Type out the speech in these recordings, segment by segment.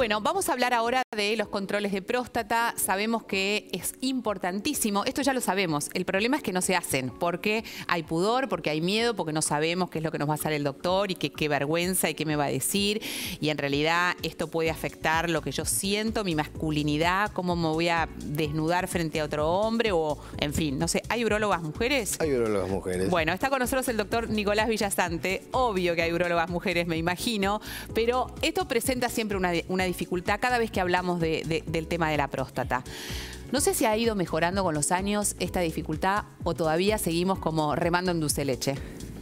Bueno, vamos a hablar ahora de los controles de próstata. Sabemos que es importantísimo. Esto ya lo sabemos. El problema es que no se hacen porque hay pudor, porque hay miedo, porque no sabemos qué es lo que nos va a hacer el doctor y qué vergüenza y qué me va a decir. Y en realidad esto puede afectar lo que yo siento, mi masculinidad, cómo me voy a desnudar frente a otro hombre o, en fin, no sé. ¿Hay urólogas mujeres? Hay urólogas mujeres. Bueno, está con nosotros el doctor Nicolás Villasante. Obvio que hay urólogas mujeres, me imagino, pero esto presenta siempre una dificultad cada vez que hablamos del tema de la próstata. No sé si ha ido mejorando con los años esta dificultad o todavía seguimos como remando en dulce leche.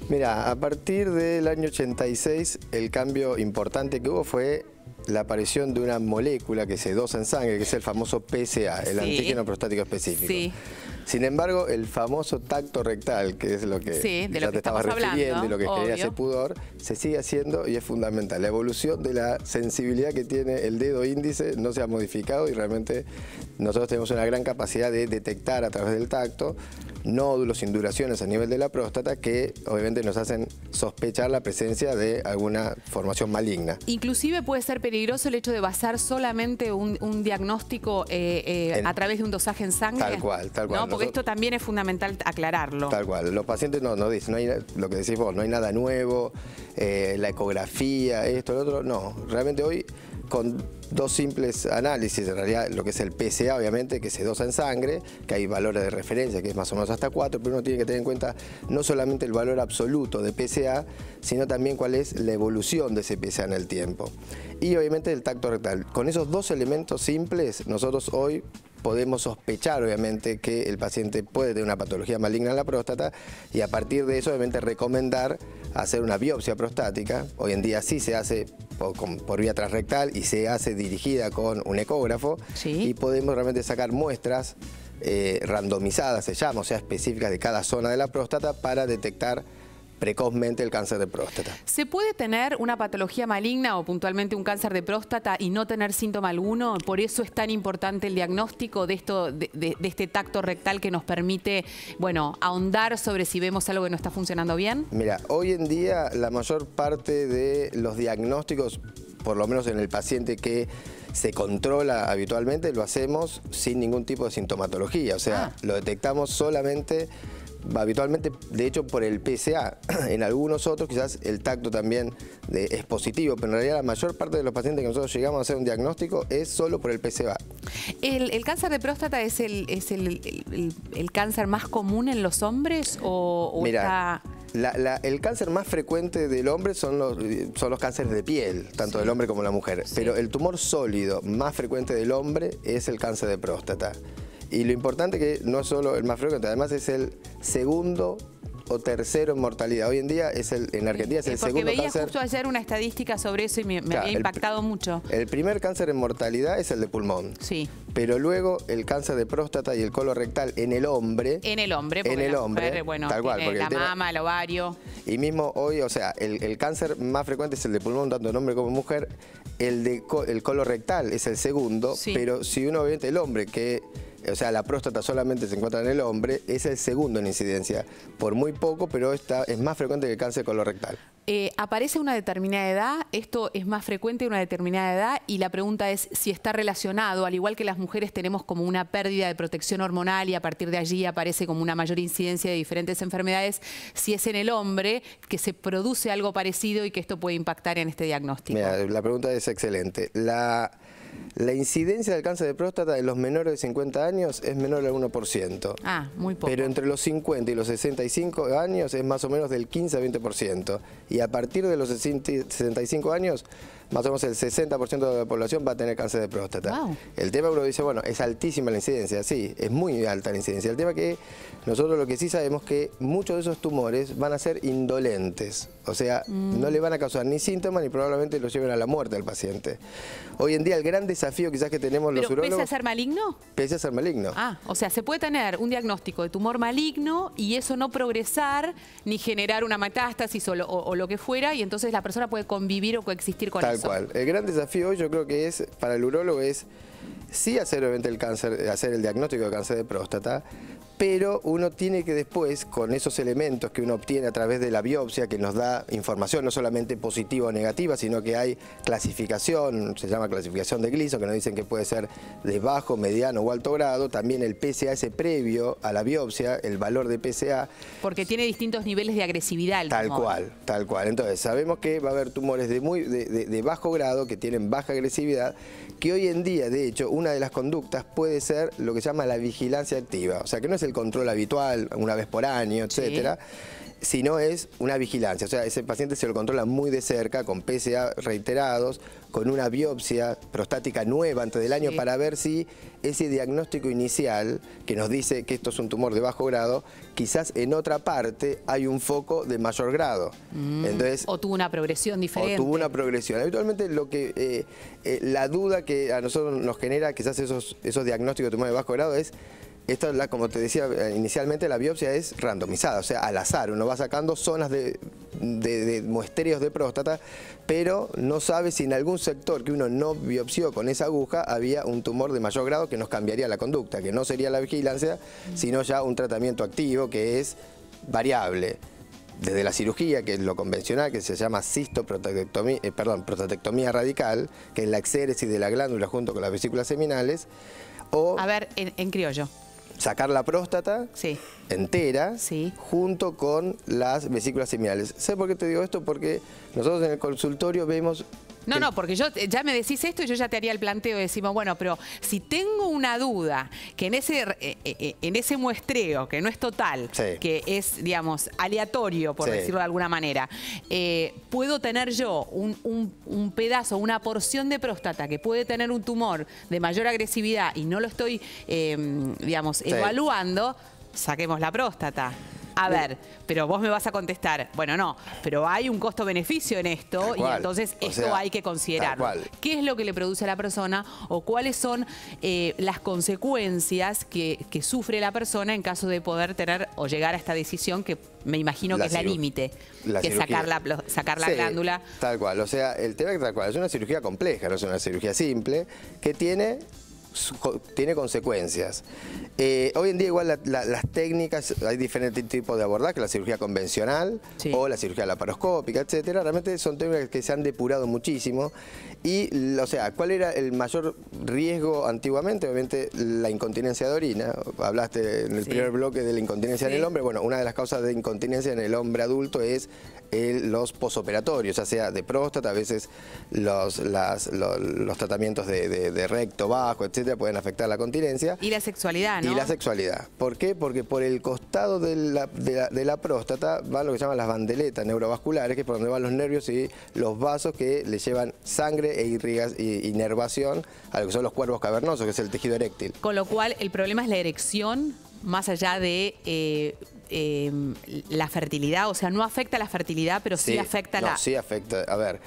Mira, a partir del año 86, el cambio importante que hubo fue la aparición de una molécula que se dosa en sangre, que es el famoso PSA, el antígeno prostático específico. Sí. Sin embargo, el famoso tacto rectal, que es lo que ya te estabas refiriendo y lo que genera ese pudor, se sigue haciendo y es fundamental. La evolución de la sensibilidad que tiene el dedo índice no se ha modificado y realmente nosotros tenemos una gran capacidad de detectar a través del tacto nódulos, induraciones a nivel de la próstata que obviamente nos hacen sospechar la presencia de alguna formación maligna. Inclusive puede ser peligroso el hecho de basar solamente un diagnóstico a través de un dosaje en sangre. Tal cual, tal cual. ¿No? Porque esto también es fundamental aclararlo. Tal cual. Los pacientes nos dicen, no hay, lo que decís vos, no hay nada nuevo, la ecografía, esto, lo otro. No, realmente hoy con dos simples análisis, en realidad lo que es el PSA, obviamente, que se dosa en sangre, que hay valores de referencia, que es más o menos hasta 4, pero uno tiene que tener en cuenta no solamente el valor absoluto de PSA, sino también cuál es la evolución de ese PSA en el tiempo. Y obviamente el tacto rectal. Con esos dos elementos simples, nosotros hoy podemos sospechar, obviamente, que el paciente puede tener una patología maligna en la próstata y a partir de eso, obviamente, recomendar hacer una biopsia prostática. Hoy en día sí se hace por vía transrectal y se hace dirigida con un ecógrafo. Sí. Y podemos realmente sacar muestras randomizadas, se llama, o sea, específicas de cada zona de la próstata para detectar precozmente el cáncer de próstata. ¿Se puede tener una patología maligna o puntualmente un cáncer de próstata y no tener síntoma alguno? Por eso es tan importante el diagnóstico de este tacto rectal que nos permite, bueno, ahondar sobre si vemos algo que no está funcionando bien. Mira, hoy en día la mayor parte de los diagnósticos, por lo menos en el paciente que se controla habitualmente, lo hacemos sin ningún tipo de sintomatología. O sea, lo detectamos solamente habitualmente, de hecho, por el PSA. En algunos otros quizás el tacto también es positivo, pero en realidad la mayor parte de los pacientes que nosotros llegamos a hacer un diagnóstico es solo por el PSA. ¿El cáncer de próstata es el cáncer más común en los hombres o Mira, está...? El cáncer más frecuente del hombre son los cánceres de piel, tanto del hombre como de la mujer. Sí. Pero el tumor sólido más frecuente del hombre es el cáncer de próstata. Y lo importante es que no es solo el más frecuente, además es el segundo o tercero en mortalidad. Hoy en día en Argentina es el segundo cáncer. Porque veía justo ayer una estadística sobre eso y me había impactado mucho. El primer cáncer en mortalidad es el de pulmón. Sí. Pero luego el cáncer de próstata y el colorectal en el hombre. En el hombre, porque la mujer, bueno, tal cual, porque la mama, el ovario. Y mismo hoy, o sea, el cáncer más frecuente es el de pulmón, tanto en hombre como en mujer. El colorectal es el segundo, sí. Pero si uno, obviamente, el hombre o sea, la próstata solamente se encuentra en el hombre, es el segundo en incidencia. Por muy poco, pero es más frecuente que el cáncer colorectal. Aparece una determinada edad, esto es más frecuente en una determinada edad y la pregunta es si está relacionado, al igual que las mujeres tenemos como una pérdida de protección hormonal y a partir de allí aparece como una mayor incidencia de diferentes enfermedades, si es en el hombre que se produce algo parecido y que esto puede impactar en este diagnóstico. Mira, la pregunta es excelente. La incidencia del cáncer de próstata en los menores de 50 años es menor al 1%. Ah, muy poco. Pero entre los 50 y los 65 años es más o menos del 15 a 20%. Y a partir de los 65 años, más o menos el 60% de la población va a tener cáncer de próstata. Wow. El tema que uno dice, bueno, es altísima la incidencia. Sí, es muy alta la incidencia. El tema que nosotros lo que sí sabemos que muchos de esos tumores van a ser indolentes. O sea, no le van a causar ni síntomas ni probablemente lo lleven a la muerte al paciente. Hoy en día el gran desafío quizás que tenemos los urólogos... ¿Pese a ser maligno? Pese a ser maligno. Ah, o sea, se puede tener un diagnóstico de tumor maligno y eso no progresar ni generar una metástasis o lo que fuera y entonces la persona puede convivir o coexistir con eso. Tal cual. El gran desafío hoy yo creo que es, para el urólogo, es sí hacer obviamente hacer el diagnóstico de cáncer de próstata, pero uno tiene que después, con esos elementos que uno obtiene a través de la biopsia, que nos da información no solamente positiva o negativa, sino que hay clasificación, se llama clasificación de Gleason, que nos dicen que puede ser de bajo, mediano o alto grado, también el PSA ese previo a la biopsia, el valor de PSA. Porque tiene distintos niveles de agresividad el tumor. Tal cual. Entonces, sabemos que va a haber tumores de bajo grado, que tienen baja agresividad, que hoy en día, de hecho, una de las conductas puede ser lo que se llama la vigilancia activa. O sea, que no es el control habitual, una vez por año, etcétera, sino es una vigilancia. O sea, ese paciente se lo controla muy de cerca, con PSA reiterados, con una biopsia prostática nueva antes del año, para ver si ese diagnóstico inicial, que nos dice que esto es un tumor de bajo grado, quizás en otra parte hay un foco de mayor grado. Entonces, o tuvo una progresión diferente. O tuvo una progresión. Habitualmente lo que la duda que a nosotros nos genera quizás esos diagnósticos de tumor de bajo grado es, esto, como te decía inicialmente, la biopsia es randomizada, o sea, al azar. Uno va sacando zonas de muestreos de próstata, pero no sabe si en algún sector que uno no biopsió con esa aguja había un tumor de mayor grado que nos cambiaría la conducta, que no sería la vigilancia, sino ya un tratamiento activo que es variable. Desde la cirugía, que es lo convencional, que se llama prostatectomía radical, que es la exéresis de la glándula junto con las vesículas seminales, o... A ver, en criollo. Sacar la próstata entera junto con las vesículas seminales. ¿Sabes por qué te digo esto? Porque nosotros en el consultorio vemos... No, porque ya me decís esto y yo ya te haría el planteo y decimos, bueno, pero si tengo una duda que en ese muestreo, que no es total, que es, digamos, aleatorio, por decirlo de alguna manera, puedo tener yo un pedazo, una porción de próstata que puede tener un tumor de mayor agresividad y no lo estoy, digamos, evaluando, saquemos la próstata. A ver, pero vos me vas a contestar, bueno, no, pero hay un costo-beneficio en esto y entonces esto hay que considerarlo. ¿Qué es lo que le produce a la persona o cuáles son las consecuencias que sufre la persona en caso de poder tener o llegar a esta decisión que me imagino que es la límite, que es sacar la glándula? Tal cual, o sea, el tema es tal cual, es una cirugía compleja, no es una cirugía simple, que tiene consecuencias. Hoy en día igual las técnicas, hay diferentes tipos de abordaje, la cirugía convencional o la cirugía laparoscópica, etcétera. Realmente son técnicas que se han depurado muchísimo y, o sea, ¿cuál era el mayor riesgo antiguamente? Obviamente la incontinencia de orina. Hablaste en el primer bloque de la incontinencia en el hombre. Bueno, una de las causas de incontinencia en el hombre adulto es los posoperatorios, ya sea de próstata, a veces los tratamientos de recto bajo, etcétera, pueden afectar la continencia. Y la sexualidad, ¿no? Y la sexualidad. ¿Por qué? Porque por el costado de la próstata van lo que se llaman las bandeletas neurovasculares, que es por donde van los nervios y los vasos que le llevan sangre e inervación a lo que son los cuervos cavernosos, que es el tejido eréctil. Con lo cual, el problema es la erección, más allá de la fertilidad, o sea, no afecta la fertilidad, pero sí afecta sí afecta. A ver,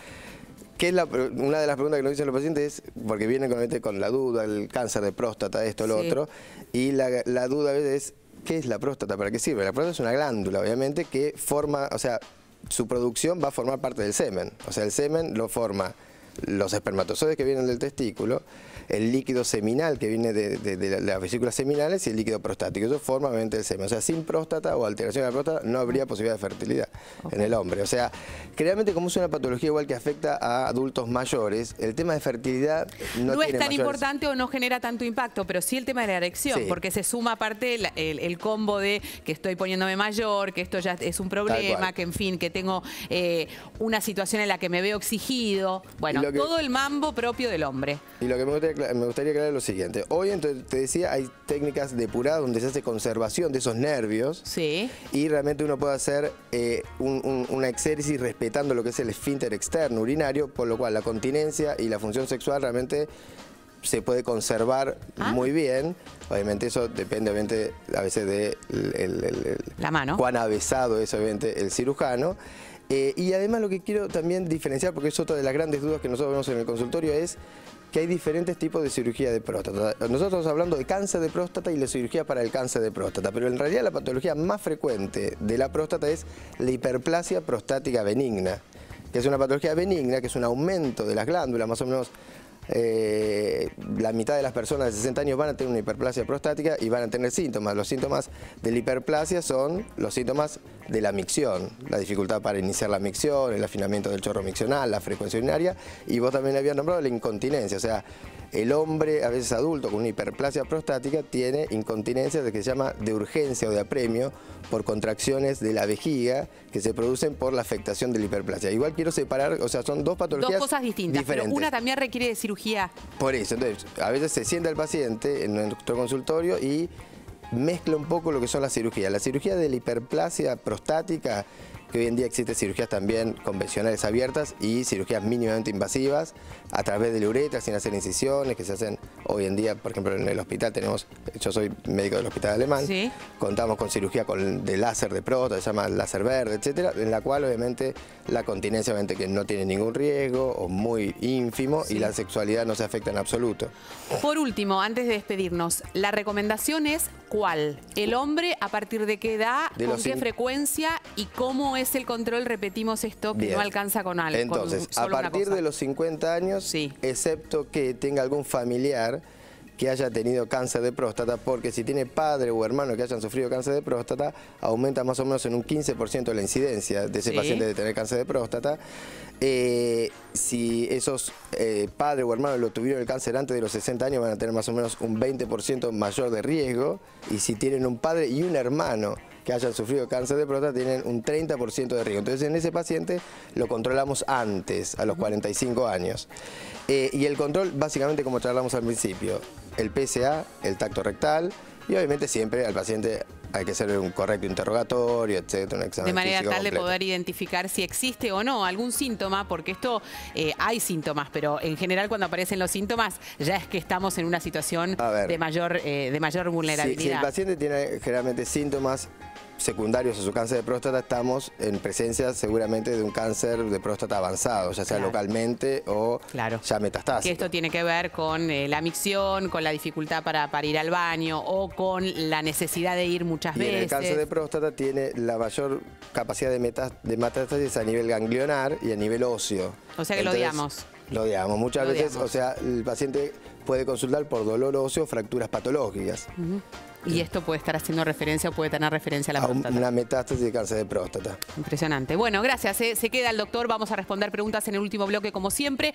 ¿qué es una de las preguntas que nos dicen los pacientes? Porque vienen con la duda, el cáncer de próstata, esto, lo otro, y la duda a veces es, ¿qué es la próstata? ¿Para qué sirve? La próstata es una glándula, obviamente, que forma, o sea, su producción va a formar parte del semen. O sea, el semen lo forma los espermatozoides que vienen del testículo, el líquido seminal que viene de las vesículas seminales y el líquido prostático. Eso forma obviamente el semen. O sea, sin próstata o alteración de la próstata no habría posibilidad de fertilidad en el hombre. O sea, realmente como es una patología igual que afecta a adultos mayores, el tema de fertilidad no es tan importante o no genera tanto impacto, pero sí el tema de la erección, porque se suma aparte el combo de que estoy poniéndome mayor, que esto ya es un problema, que en fin, que tengo una situación en la que me veo exigido. Bueno, todo el mambo propio del hombre. Y lo que me gustaría aclarar es lo siguiente. Hoy, entonces, te decía, hay técnicas depuradas donde se hace conservación de esos nervios. Y realmente uno puede hacer una exéresis respetando lo que es el esfínter externo urinario, por lo cual la continencia y la función sexual realmente se puede conservar muy bien. Obviamente eso depende obviamente a veces de la mano. Cuán avesado es obviamente el cirujano. Y además lo que quiero también diferenciar, porque es otra de las grandes dudas que nosotros vemos en el consultorio, es que hay diferentes tipos de cirugía de próstata. Nosotros estamos hablando de cáncer de próstata y la cirugía para el cáncer de próstata, pero en realidad la patología más frecuente de la próstata es la hiperplasia prostática benigna, que es una patología benigna, que es un aumento de las glándulas, más o menos la mitad de las personas de 60 años van a tener una hiperplasia prostática y van a tener síntomas. Los síntomas de la hiperplasia son los síntomas de la micción, la dificultad para iniciar la micción, el afinamiento del chorro miccional, la frecuencia urinaria, y vos también habías nombrado la incontinencia. O sea, el hombre, a veces adulto, con una hiperplasia prostática, tiene incontinencia que se llama de urgencia o de apremio por contracciones de la vejiga que se producen por la afectación de la hiperplasia. Igual quiero separar, o sea, son dos patologías dos cosas distintas, diferentes. Pero una también requiere de cirugía. Por eso, entonces, a veces se sienta el paciente en nuestro consultorio y mezcla un poco lo que son las cirugías. La cirugía de la hiperplasia prostática, que hoy en día existen cirugías también convencionales abiertas y cirugías mínimamente invasivas a través de la uretra, sin hacer incisiones, que se hacen hoy en día, por ejemplo, en el hospital tenemos, yo soy médico del hospital alemán, ¿Sí? Contamos con cirugía de láser de próstata, se llama láser verde, etcétera, en la cual obviamente la continencia obviamente que no tiene ningún riesgo o muy ínfimo, Sí. y la sexualidad no se afecta en absoluto. Por último, antes de despedirnos, la recomendación es ¿cuál? ¿El hombre a partir de qué edad, con qué frecuencia y cómo es el control? Repetimos esto, que no alcanza con algo. Entonces, a partir de los 50 años, sí, excepto que tenga algún familiar que haya tenido cáncer de próstata, porque si tiene padre o hermano que hayan sufrido cáncer de próstata, aumenta más o menos en un 15% la incidencia de ese paciente de tener cáncer de próstata. Si esos padres o hermanos lo tuvieron el cáncer antes de los 60 años, van a tener más o menos un 20% mayor de riesgo, y si tienen un padre y un hermano que hayan sufrido cáncer de próstata, tienen un 30% de riesgo. Entonces, en ese paciente lo controlamos antes, a los 45 años. Y el control, básicamente, como charlamos al principio, el PSA, el tacto rectal, y obviamente siempre al paciente hay que hacer un correcto interrogatorio, etcétera, un examen de manera físico tal completo. de poder identificar si existe o no algún síntoma, porque esto hay síntomas, pero en general cuando aparecen los síntomas ya es que estamos en una situación de mayor vulnerabilidad. Si el paciente tiene generalmente síntomas secundarios a su cáncer de próstata, estamos en presencia seguramente de un cáncer de próstata avanzado, ya sea localmente o ya metastásico. Que esto tiene que ver con la micción, con la dificultad para ir al baño o con la necesidad de ir muchas veces. En el cáncer de próstata tiene la mayor capacidad de metástasis a nivel ganglionar y a nivel óseo. O sea que lo odiamos. Lo odiamos. Muchas veces, o sea, el paciente puede consultar por dolor óseo, fracturas patológicas. Y esto puede estar haciendo referencia o puede tener referencia a la próstata. Una metástasis de cáncer de próstata. Impresionante. Bueno, gracias. Se queda el doctor. Vamos a responder preguntas en el último bloque como siempre.